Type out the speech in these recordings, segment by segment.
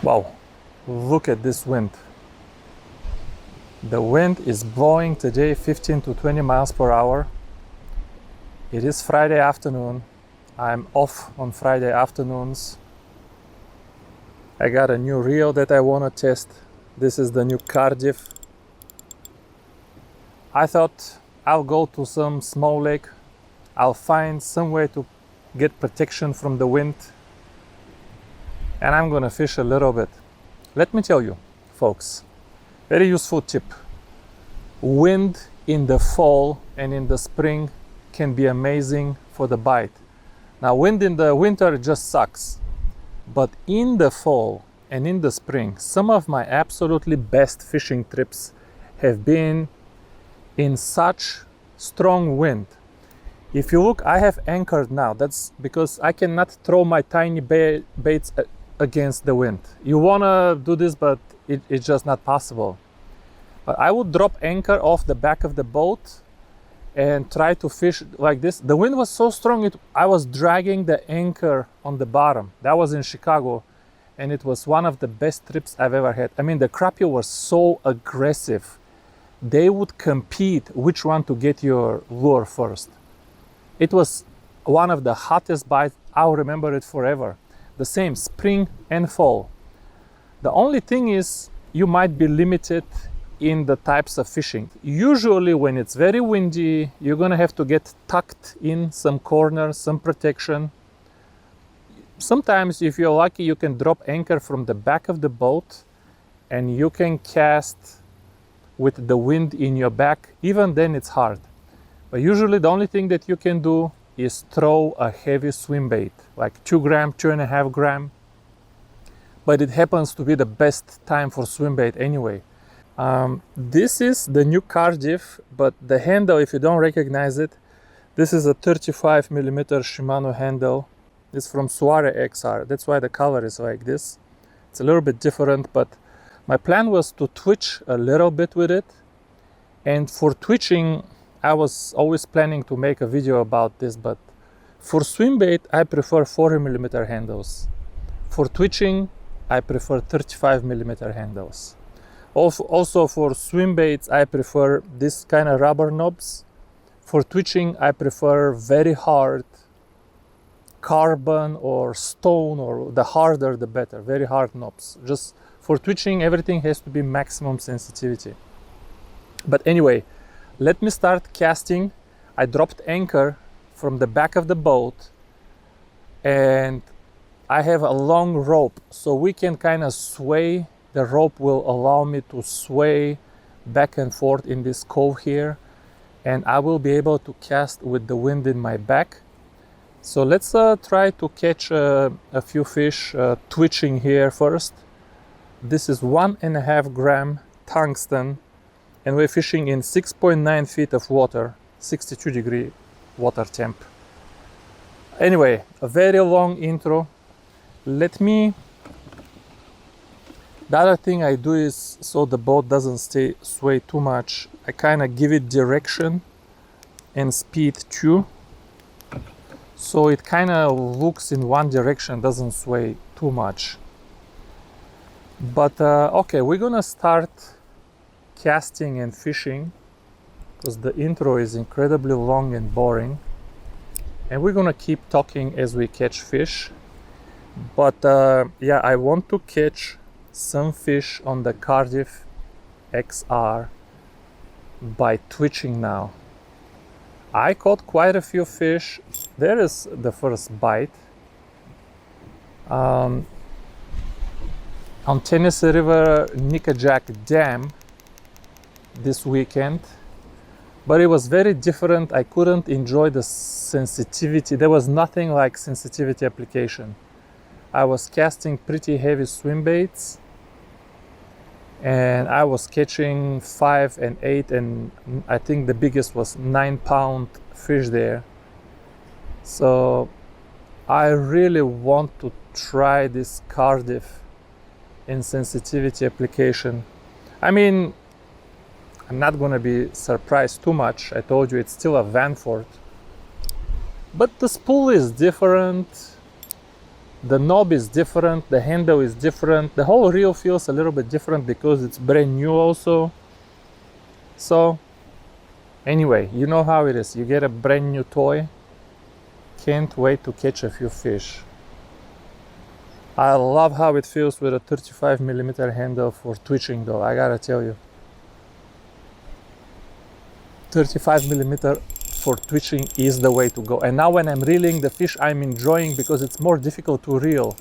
Wow, look at this wind. The wind is blowing today 15 to 20 miles per hour. It is Friday afternoon. I'm off on Friday afternoons. I got a new reel that I want to test. This is the new CARDIFF. I thought I'll go to some small lake. I'll find some way to get protection from the wind. And I'm gonna fish a little bit. Let me tell you, folks, very useful tip. Wind in the fall and in the spring can be amazing for the bite. Now, wind in the winter just sucks. But in the fall and in the spring, some of my absolutely best fishing trips have been in such strong wind. If you look, I have anchored now. That's because I cannot throw my tiny baits against the wind. You want to do this, but it's just not possible. But I would drop anchor off the back of the boat and try to fish like this. The wind was so strong, I was dragging the anchor on the bottom. That was in Chicago, and it was one of the best trips I've ever had. I mean, the crappie were so aggressive. They would compete which one to get your lure first. It was one of the hottest bites. I'll remember it forever. The same spring and fall. The only thing is you might be limited in the types of fishing. Usually when it's very windy, you're gonna have to get tucked in some corner, some protection. Sometimes if you're lucky, you can drop anchor from the back of the boat and you can cast with the wind in your back. Even then it's hard. But usually the only thing that you can do is throw a heavy swim bait, like 2 gram, 2.5 gram. But it happens to be the best time for swim bait anyway. This is the new CARDIFF, but the handle, if you don't recognize it, this is a 35 millimeter Shimano handle. It's from Suare XR. That's why the color is like this. It's a little bit different, but my plan was to twitch a little bit with it. And for twitching, I was always planning to make a video about this, but for swim bait, I prefer 40 millimeter handles. For twitching, I prefer 35 millimeter handles. Also for swim baits, I prefer this kind of rubber knobs. For twitching, I prefer very hard carbon or stone, or the harder the better, very hard knobs. Just for twitching, everything has to be maximum sensitivity. But anyway, let me start casting. I dropped anchor from the back of the boat and I have a long rope, so we can kind of sway. The rope will allow me to sway back and forth in this cove here, and I will be able to cast with the wind in my back. So let's try to catch a few fish twitching here first. This is 1.5 gram tungsten, and we're fishing in 6.9 feet of water, 62 degree water temp. Anyway, a very long intro. The other thing I do is, so the boat doesn't sway too much, I kind of give it direction and speed too. So it kind of looks in one direction, doesn't sway too much. But okay, we're gonna start casting and fishing because the intro is incredibly long and boring. And we're gonna keep talking as we catch fish. But yeah, I want to catch some fish on the CARDIFF XR by twitching now. I caught quite a few fish. There is the first bite on Tennessee River Nickajack Dam this weekend, but it was very different. I couldn't enjoy the sensitivity. There was nothing like sensitivity application. I was casting pretty heavy swim baits and I was catching 5 and 8, and I think the biggest was 9-pound fish there. So I really want to try this CARDIFF in sensitivity application. I mean, I'm not gonna be surprised too much. I told you it's still a Vanford, but the spool is different. The knob is different, the handle is different, the whole reel feels a little bit different because it's brand new also. So anyway, you know how it is. You get a brand new toy, can't wait to catch a few fish. I love how it feels with a 35mm handle for twitching though, I gotta tell you. 35mm for twitching is the way to go. And now when I'm reeling the fish, I'm enjoying because it's more difficult to reel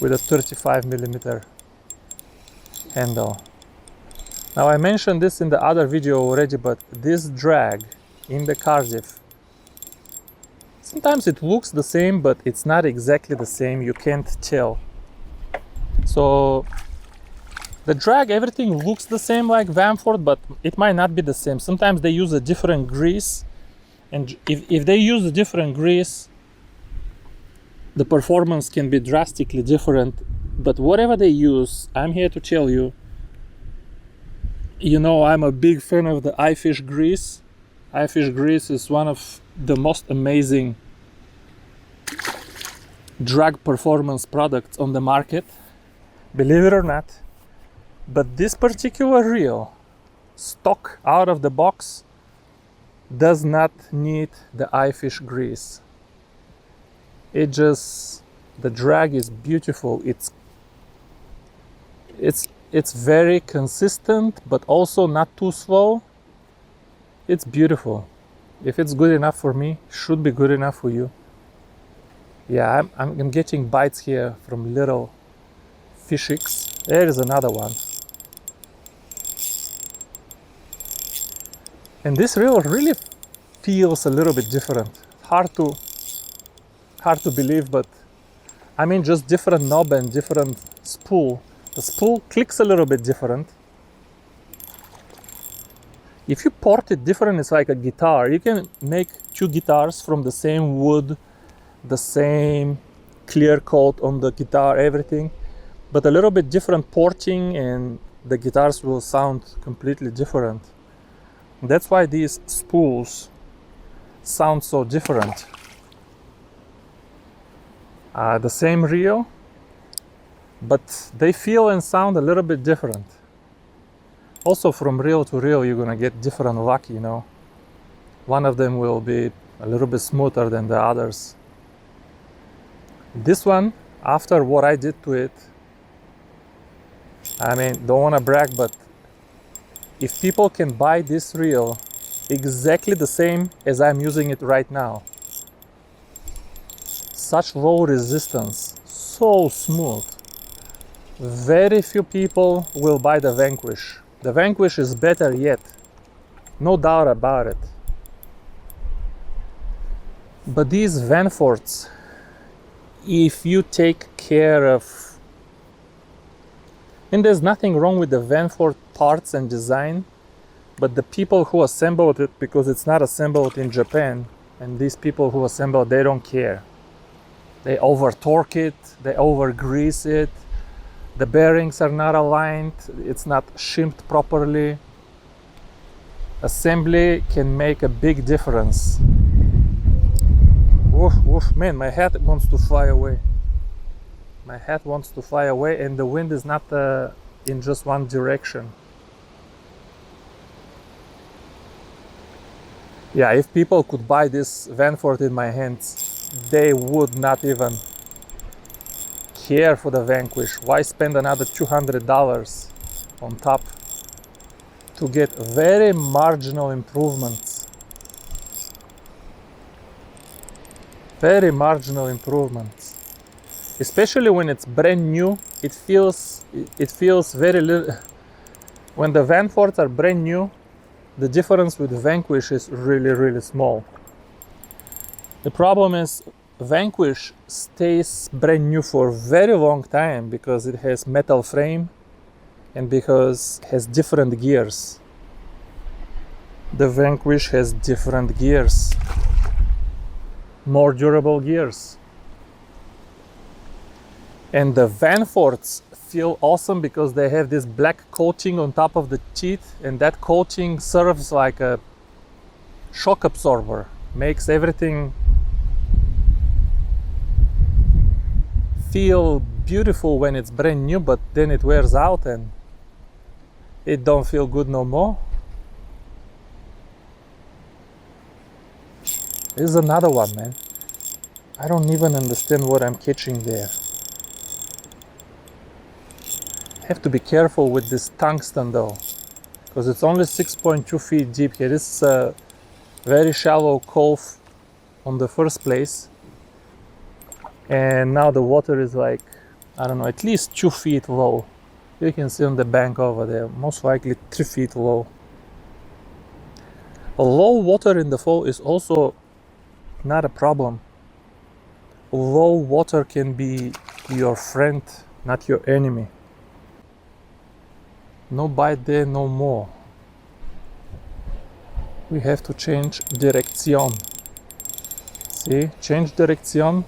with a 35mm handle. Now I mentioned this in the other video already, but this drag in the Cardiff, sometimes it looks the same, but it's not exactly the same. You can't tell. So the drag, everything looks the same like Vanford, but it might not be the same. Sometimes they use a different grease, and if they use a different grease, the performance can be drastically different. But whatever they use, I'm here to tell you, you know, I'm a big fan of the iFish grease. iFish grease is one of the most amazing drag performance products on the market, believe it or not. But this particular reel, stock out of the box, does not need the iFish grease. It just, the drag is beautiful. It's very consistent, but also not too slow. It's beautiful. If it's good enough for me, should be good enough for you. Yeah, I'm getting bites here from little fishies. There is another one. And this reel really feels a little bit different. Hard to believe, but I mean just different knob and different spool. The spool clicks a little bit different. If you port it different, it's like a guitar. You can make two guitars from the same wood, the same clear coat on the guitar, everything, but a little bit different porting and the guitars will sound completely different. That's why these spools sound so different. The same reel, but they feel and sound a little bit different. Also from reel to reel, you're gonna get different luck, you know. One of them will be a little bit smoother than the others. This one, after what I did to it, I mean, don't wanna brag, but if people can buy this reel exactly the same as I'm using it right now, such low resistance, so smooth, very few people will buy the Vanquish. The Vanquish is better yet, no doubt about it. But these Vanfords, if you take care of, and there's nothing wrong with the Vanford parts and design, but the people who assembled it, because it's not assembled in Japan, and these people who assemble, they don't care. They over torque it, they over grease it, the bearings are not aligned, it's not shimped properly. Assembly can make a big difference. Woof, woof, man, my hat wants to fly away. My hat wants to fly away, and the wind is not in just one direction. Yeah, if people could buy this Vanford in my hands, they would not even care for the Vanquish. Why spend another $200 on top to get very marginal improvements? Very marginal improvements. Especially when it's brand new, it feels very little. When the Vanfords are brand new, the difference with Vanquish is really, really small. The problem is Vanquish stays brand new for a very long time because it has metal frame and because it has different gears. The Vanquish has different gears, more durable gears. And the Vanfords feel awesome because they have this black coating on top of the teeth, and that coating serves like a shock absorber, makes everything feel beautiful when it's brand new, but then it wears out and it don't feel good no more. This is another one, man. I don't even understand what I'm catching there. Have to be careful with this tungsten though, because it's only 6.2 feet deep here. This is a very shallow cove on the first place, and now the water is like, I don't know, at least 2 feet low. You can see on the bank over there, most likely 3 feet low. A low water in the fall is also not a problem. Low water can be your friend, not your enemy. No bite there no more. We have to change direction. See, change direction.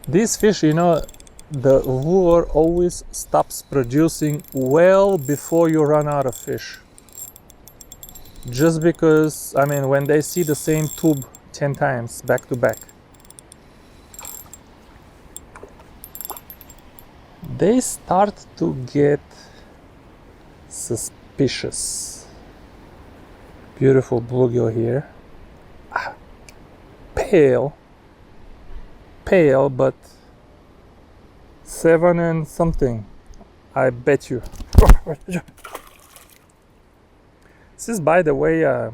These fish, you know, the lure always stops producing well before you run out of fish. Just because, I mean, when they see the same tube 10 times back to back, they start to get suspicious. Beautiful bluegill here. Pale, but 7 and something, I bet you. This is, by the way, I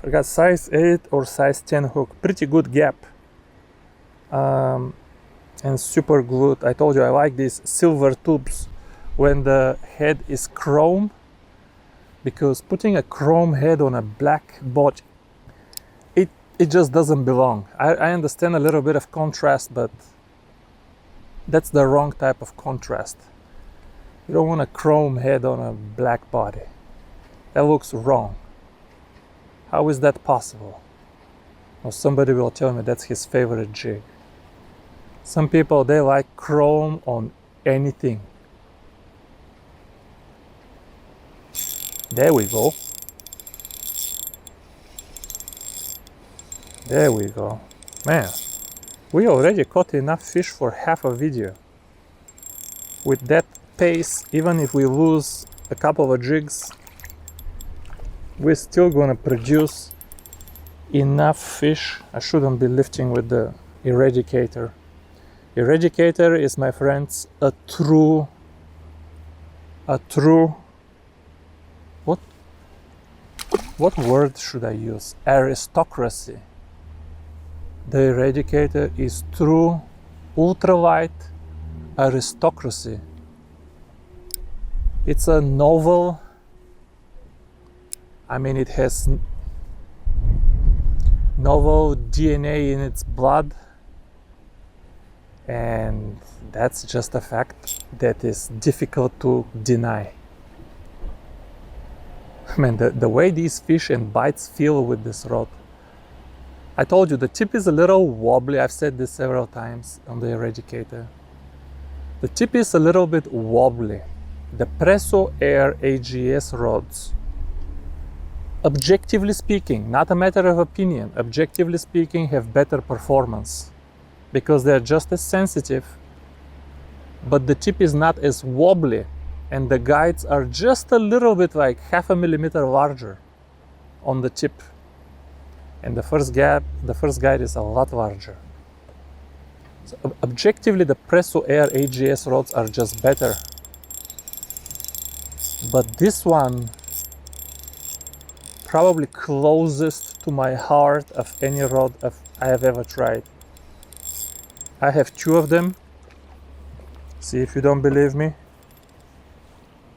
forgot, size 8 or size 10 hook. Pretty good gap. And super glued. I told you I like these silver tubes when the head is chrome, because putting a chrome head on a black body, it just doesn't belong. I understand a little bit of contrast, but that's the wrong type of contrast. You don't want a chrome head on a black body. That looks wrong. How is that possible? Or somebody will tell me that's his favorite jig. Some people, they like chrome on anything. There we go. There we go. Man, we already caught enough fish for half a video. With that pace, even if we lose a couple of jigs, we're still gonna produce enough fish. I shouldn't be lifting with the eradicator. Eradicator is, my friends, a true, what word should I use? Aristocracy. The eradicator is true ultralight aristocracy. It's a novel, I mean, it has novel DNA in its blood, and that's just a fact that is difficult to deny. I mean, the way these fish and bites feel with this rod. I told you the tip is a little wobbly. I've said this several times on the eradicator. The tip is a little bit wobbly. The Presso Air AGS rods, objectively speaking, not a matter of opinion, objectively speaking, have better performance because they're just as sensitive, but the tip is not as wobbly, and the guides are just a little bit like 0.5 millimeter larger on the tip, and the first guide is a lot larger. So objectively, the Presso Air AGS rods are just better, but this one probably closest to my heart of any rod I have ever tried. I have 2 of them. See if you don't believe me.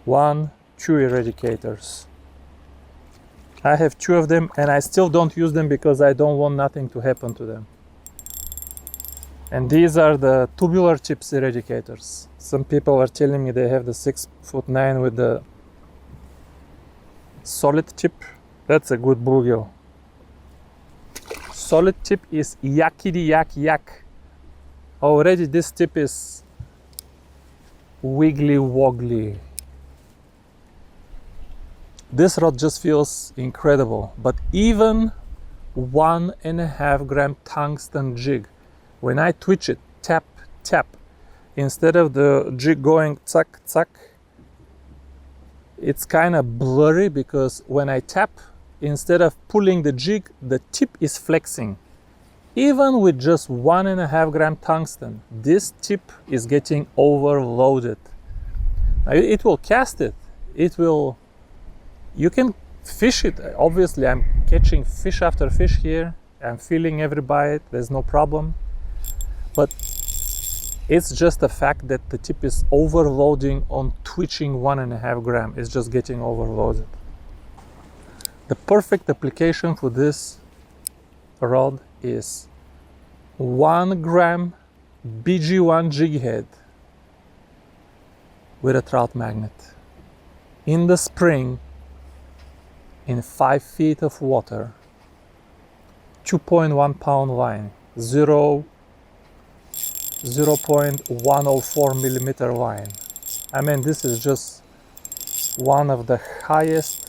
1, 2 eradicators. I have 2 of them, and I still don't use them because I don't want nothing to happen to them. And these are the tubular tips eradicators. Some people are telling me they have the 6'9" with the solid tip. That's a good bluegill. Solid tip is yakety yak. Already this tip is wiggly woggly. This rod just feels incredible, but even 1.5 gram tungsten jig. When I twitch it, tap, tap, instead of the jig going tsak, tsak, it's kind of blurry because when I tap, instead of pulling the jig, the tip is flexing. Even with just 1.5 gram tungsten, this tip is getting overloaded. Now, it will cast it. You can fish it. Obviously, I'm catching fish after fish here. I'm feeling every bite. There's no problem. But it's just the fact that the tip is overloading on twitching 1.5 gram. It's just getting overloaded. The perfect application for this rod is 1 gram BG1 jig head with a trout magnet. In the spring, in 5 feet of water, 2.1 pound line, 0.104 millimeter line. I mean, this is just one of the highest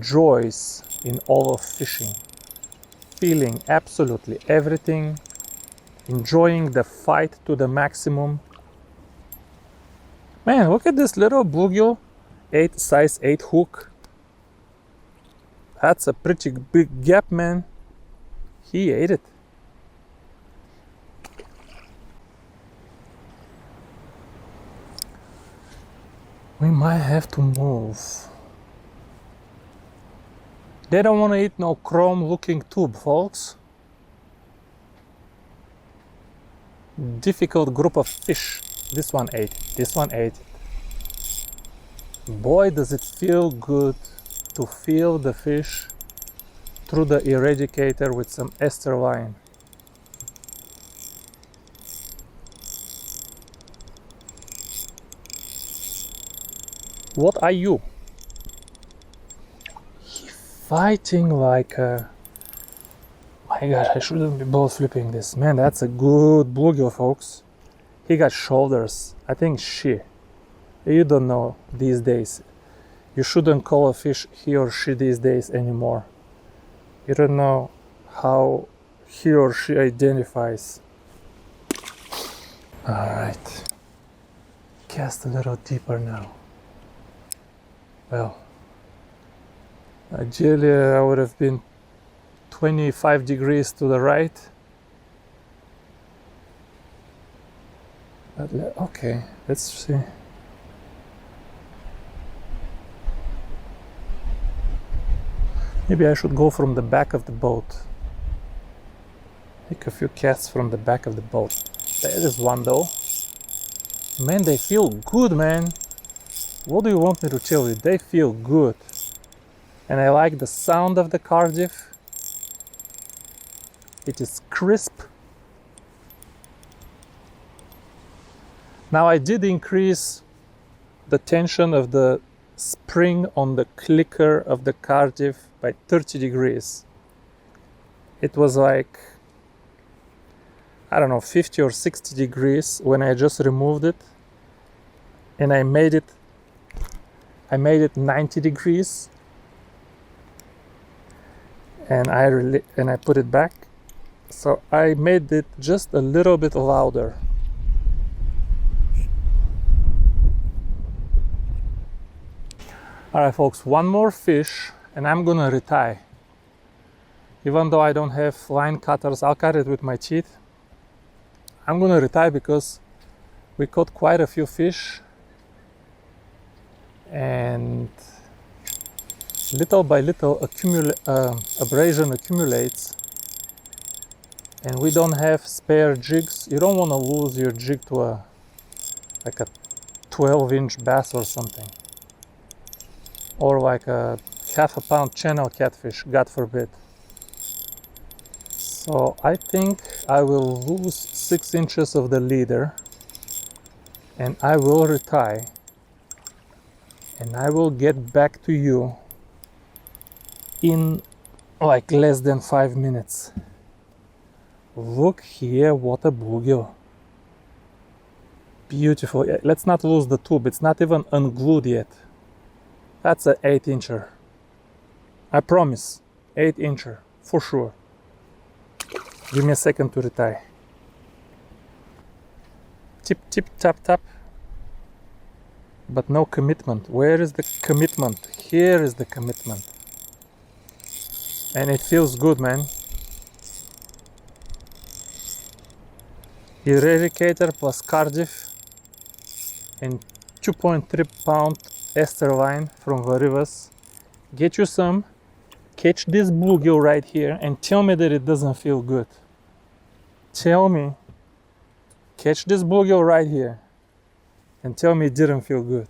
joys in all of fishing. Feeling absolutely everything, enjoying the fight to the maximum. Man, look at this little bluegill, size 8 hook. That's a pretty big gap, man. He ate it. We might have to move. They don't want to eat no chrome looking tube, folks. Difficult group of fish. This one ate it. This one ate it. Boy, does it feel good to feel the fish through the eradicator with some ester line. What are you? Fighting like a... My God, I shouldn't be both flipping this. Man, that's a good bluegill, folks. He got shoulders. I think she. You don't know these days. You shouldn't call a fish he or she these days anymore. You don't know how he or she identifies. Alright. Cast a little deeper now. Well, ideally I would have been 25 degrees to the right. But okay, let's see. Maybe I should go from the back of the boat. Take a few casts from the back of the boat. There is one though. Man, they feel good, man. What do you want me to tell you? They feel good. And I like the sound of the Cardiff. It is crisp. Now I did increase the tension of the spring on the clicker of the Cardiff by 30 degrees. It was like, I don't know, 50 or 60 degrees when I just removed it, and I made it 90 degrees, and I put it back, so I made it just a little bit louder. Alright folks, one more fish and I'm gonna retie. Even though I don't have line cutters, I'll cut it with my teeth. I'm gonna retie because we caught quite a few fish, and little by little abrasion accumulates, and we don't have spare jigs. You don't want to lose your jig to a 12-inch bass or something, or like a half-a-pound channel catfish, God forbid. So I think I will lose 6 inches of the leader, and I will retie, and I will get back to you in like less than 5 minutes. Look here, what a bluegill. Beautiful. Let's not lose the tube, it's not even unglued yet. That's an 8-incher. I promise, 8-incher. for sure. Give me a second to retie. Tip, tip, tap, tap. But no commitment. Where is the commitment? Here is the commitment. And it feels good, man. Eradicator plus Cardiff and 2.3 pound ester line from the rivers. Get you some, catch this bluegill right here and tell me that it doesn't feel good. Tell me, catch this bluegill right here and tell me it didn't feel good.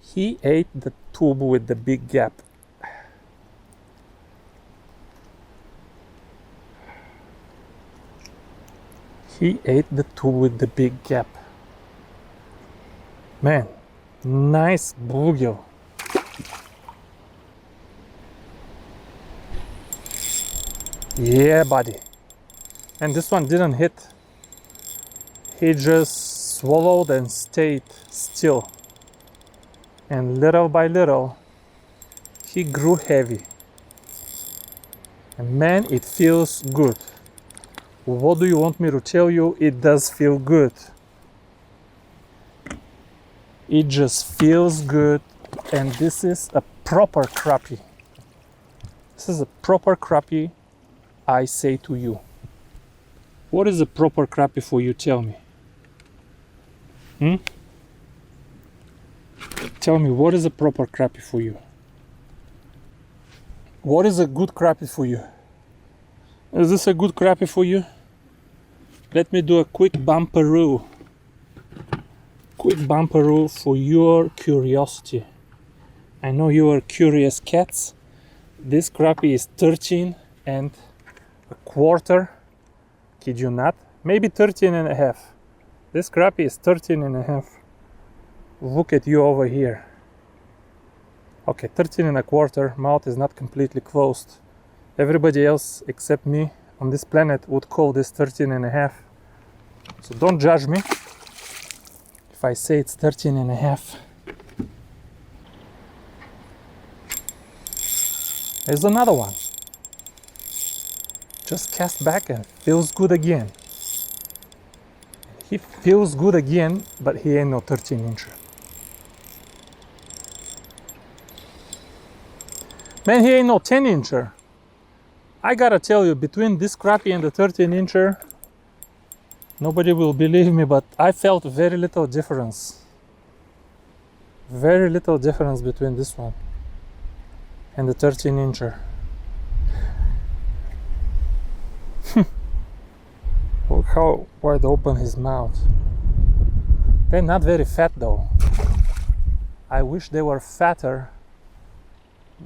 He ate the tube with the big gap. He ate the tube with the big gap. Man, nice bluegill. Yeah, buddy. And this one didn't hit. He just swallowed and stayed still. And little by little, he grew heavy. And man, it feels good. What do you want me to tell you? It does feel good. It just feels good. And this is a proper crappie. This is a proper crappie, I say to you. What is a proper crappie for you? Tell me. Tell me, what is a proper crappie for you? What is a good crappie for you? Is this a good crappie for you? Let me do a quick bumperoo. Quick bumperoo for your curiosity. I know you are curious cats. This crappie is 13 and a quarter. Kid you not. Maybe 13 and a half. This crappie is 13 and a half. Look at you over here. Okay, 13 and a quarter. Mouth is not completely closed. Everybody else except me on this planet would call this 13 and a half. So don't judge me if I say it's 13 and a half. There's another one. Just cast back and feels good again. He feels good again, but he ain't no 13 incher. Man, he ain't no 10 incher. I gotta tell you, between this crappie and the 13 incher, nobody will believe me, but I felt very little difference. Very little difference between this one and the 13 incher. Look how wide open his mouth. They're not very fat though. I wish they were fatter,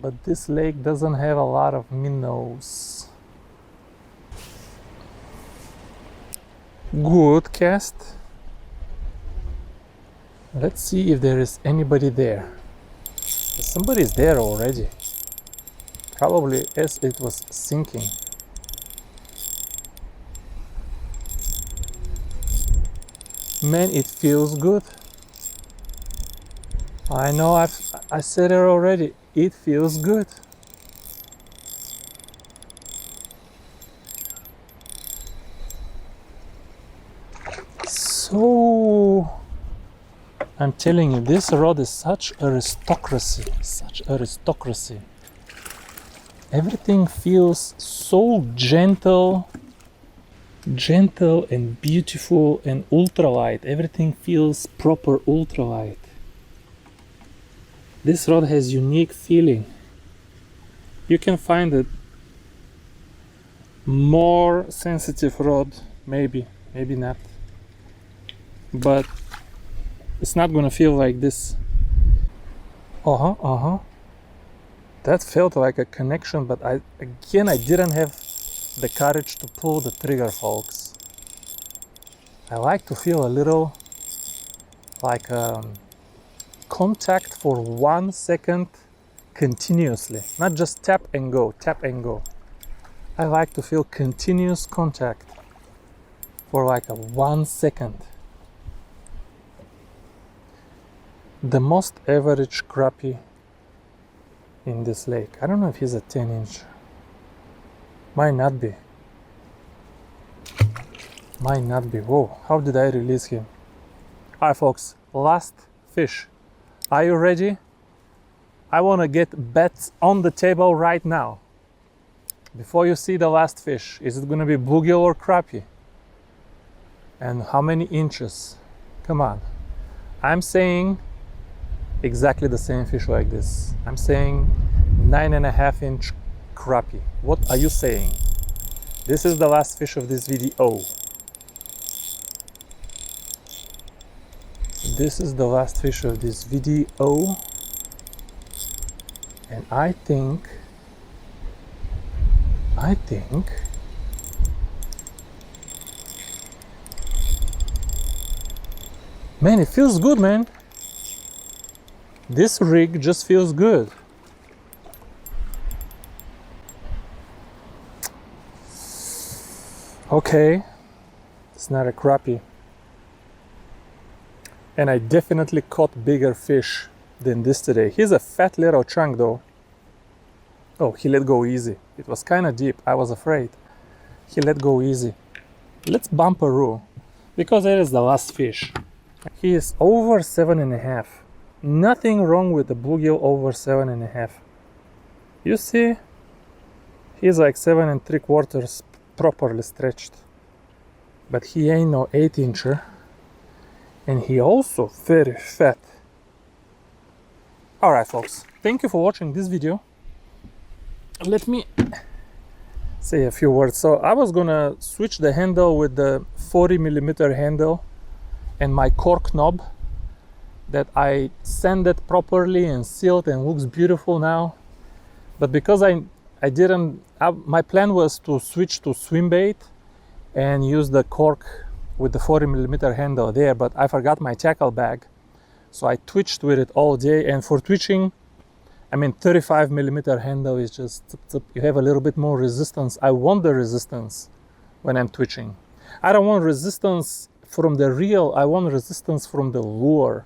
but this lake doesn't have a lot of minnows. Good cast. Let's see if there is anybody there. Somebody's there already. Probably as it was sinking. Man, it feels good. I know I said it already. It feels good. So I'm telling you, this rod is such aristocracy, such aristocracy. Everything feels so gentle and beautiful and ultralight. Everything feels proper ultralight. This rod has unique feeling. You can find a more sensitive rod, maybe not, but it's not gonna feel like this. That felt like a connection, but I didn't have the courage to pull the trigger, folks. I like to feel a little like contact for 1 second continuously, not just tap and go, tap and go. I like to feel continuous contact for like a 1 second. The most average crappie in this lake. I don't know if he's a 10 inch. Might not be. Might not be. Whoa, how did I release him? Alright folks, last fish. Are you ready? I want to get bets on the table right now. Before you see the last fish, is it going to be bluegill or crappie? And how many inches? Come on. I'm saying exactly the same fish like this. I'm saying 9.5 inch crappie. What are you saying? This is the last fish of this video. This is the last fish of this video. And I think man, it feels good, man. This rig just feels good. Okay, it's not a crappie. And I definitely caught bigger fish than this today. He's a fat little chunk though. Oh, he let go easy. It was kind of deep. I was afraid. He let go easy. Let's bump a rule because it is the last fish. He is over 7.5. Nothing wrong with the bluegill over 7.5. You see, he's like 7 3/4 properly stretched. But he ain't no 8-incher. And he also very fat. Alright folks, thank you for watching this video. Let me say a few words. So I was gonna switch the handle with the 40mm handle and my cork knob that I sanded properly and sealed and looks beautiful now. But because I didn't, my plan was to switch to swim bait and use the cork with the 40mm handle there, but I forgot my tackle bag. So I twitched with it all day, and for twitching, I mean 35mm handle is just, you have a little bit more resistance. I want the resistance when I'm twitching. I don't want resistance from the reel, I want resistance from the lure,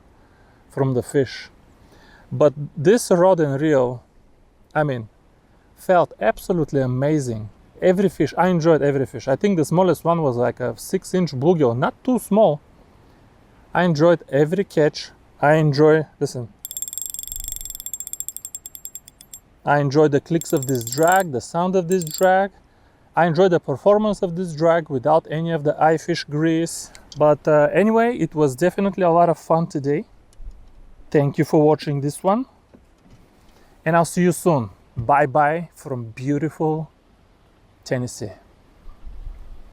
from the fish. But this rod and reel, I mean, felt absolutely amazing. Every fish, I enjoyed every fish. I think the smallest one was like a 6-inch bluegill, not too small. I enjoyed every catch. I enjoy the clicks of this drag, the sound of this drag. I enjoy the performance of this drag without any of the eye fish grease. But anyway, it was definitely a lot of fun today. Thank you for watching this one. And I'll see you soon. Bye-bye from beautiful Tennessee.